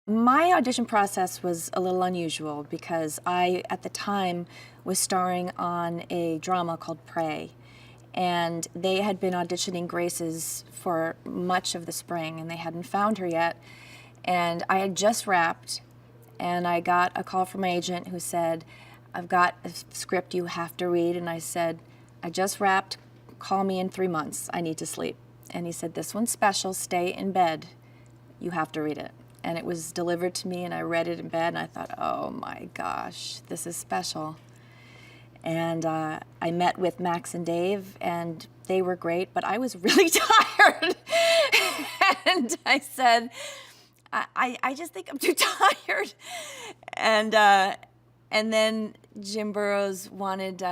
My audition process was a little unusual because I, at the time, was starring on a drama called Prey. And they had been auditioning Graces for much of the spring, and they hadn't found her yet. And I had just wrapped, and I got a call from my agent who said, I've got a script you have to read. And I said, I just wrapped, call me in 3 months, I need to sleep. And he said, this one's special, stay in bed, you have to read it. And it was delivered to me, and I read it in bed, and I thought, oh my gosh, this is special. And I met with Max and Dave, and they were great, but I was really tired. And I said, I just think I'm too tired. And then Jim Burrows wanted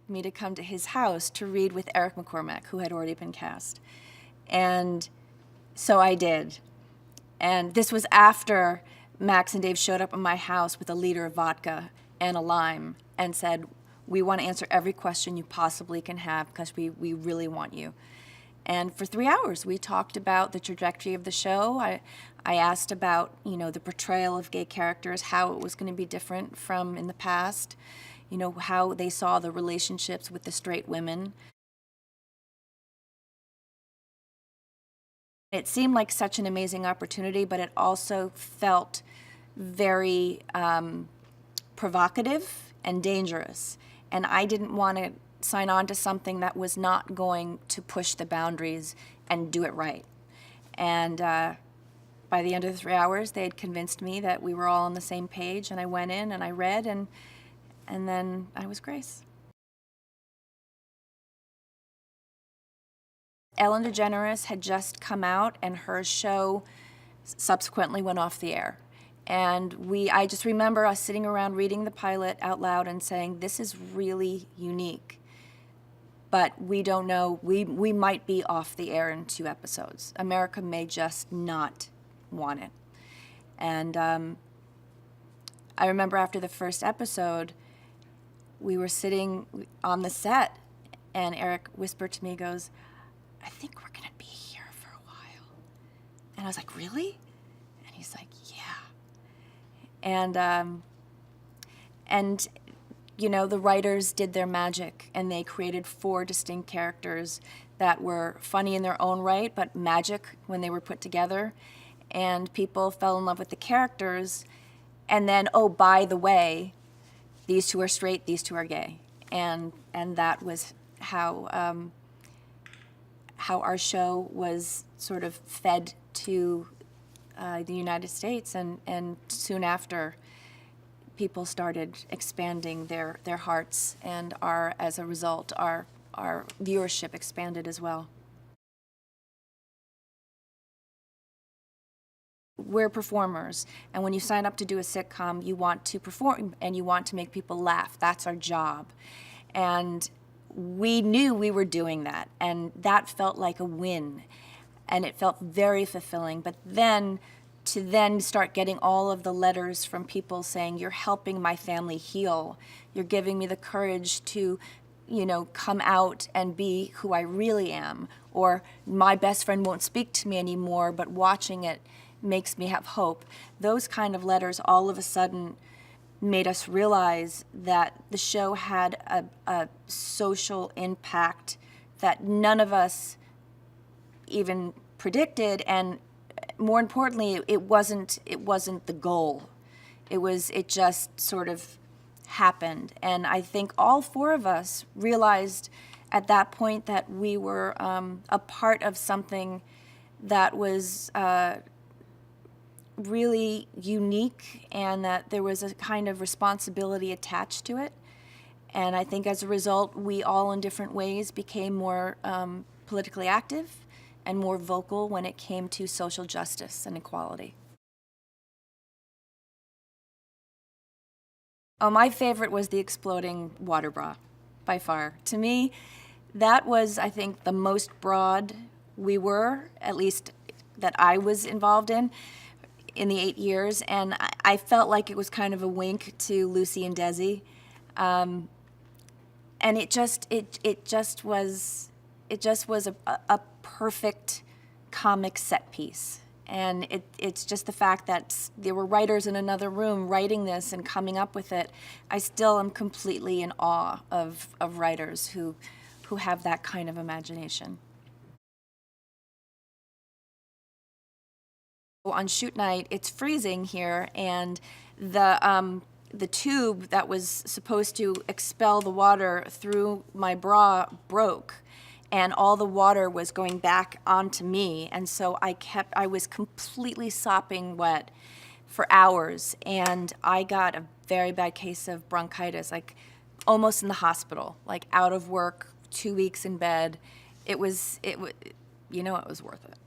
me to come to his house to read with Eric McCormack, who had already been cast. And so I did. And this was after Max and Dave showed up at my house with a liter of vodka and a lime and said, we want to answer every question you possibly can have because we really want you. And for 3 hours, we talked about the trajectory of the show. I asked about, the portrayal of gay characters, how it was going to be different from in the past, how they saw the relationships with the straight women. It seemed like such an amazing opportunity, but it also felt very provocative and dangerous. And I didn't want to sign on to something that was not going to push the boundaries and do it right. And by the end of the 3 hours, they had convinced me that we were all on the same page, and I went in and I read, and then I was Grace. Ellen DeGeneres had just come out, and her show subsequently went off the air. And I just remember us sitting around reading the pilot out loud and saying, this is really unique. But we don't know, we might be off the air in 2 episodes. America may just not want it. And I remember after the first episode, we were sitting on the set, and Eric whispered to me, he goes, I think we're gonna be here for a while. And I was like, really? And he's like, yeah. And the writers did their magic, and they created 4 distinct characters that were funny in their own right, but magic when they were put together. And people fell in love with the characters. And then, oh, by the way, these 2 are straight, these 2 are gay. And that was how our show was sort of fed to the United States, and soon after, people started expanding their hearts, and as a result, our viewership expanded as well. We're performers, and when you sign up to do a sitcom, you want to perform and you want to make people laugh. That's our job. And we knew we were doing that, and that felt like a win, and it felt very fulfilling. But then to start getting all of the letters from people saying, you're helping my family heal, you're giving me the courage to come out and be who I really am, or my best friend won't speak to me anymore, but watching it makes me have hope. Those kind of letters all of a sudden made us realize that the show had a social impact that none of us even predicted, and more importantly, it wasn't the goal. It just sort of happened. And I think all 4 of us realized at that point that we were a part of something that was really unique, and that there was a kind of responsibility attached to it. And I think as a result, we all in different ways became more politically active and more vocal when it came to social justice and equality. Oh, my favorite was the exploding water bra, by far. To me, that was, I think, the most broad we were, at least that I was involved in the 8 years, and I felt like it was kind of a wink to Lucy and Desi, and it just was a perfect comic set piece. And it's just the fact that there were writers in another room writing this and coming up with it. I still am completely in awe of writers who have that kind of imagination. On shoot night, it's freezing here, and the tube that was supposed to expel the water through my bra broke, and all the water was going back onto me, and so I was completely sopping wet for hours, and I got a very bad case of bronchitis, like almost in the hospital, like out of work, 2 weeks in bed. It was worth it.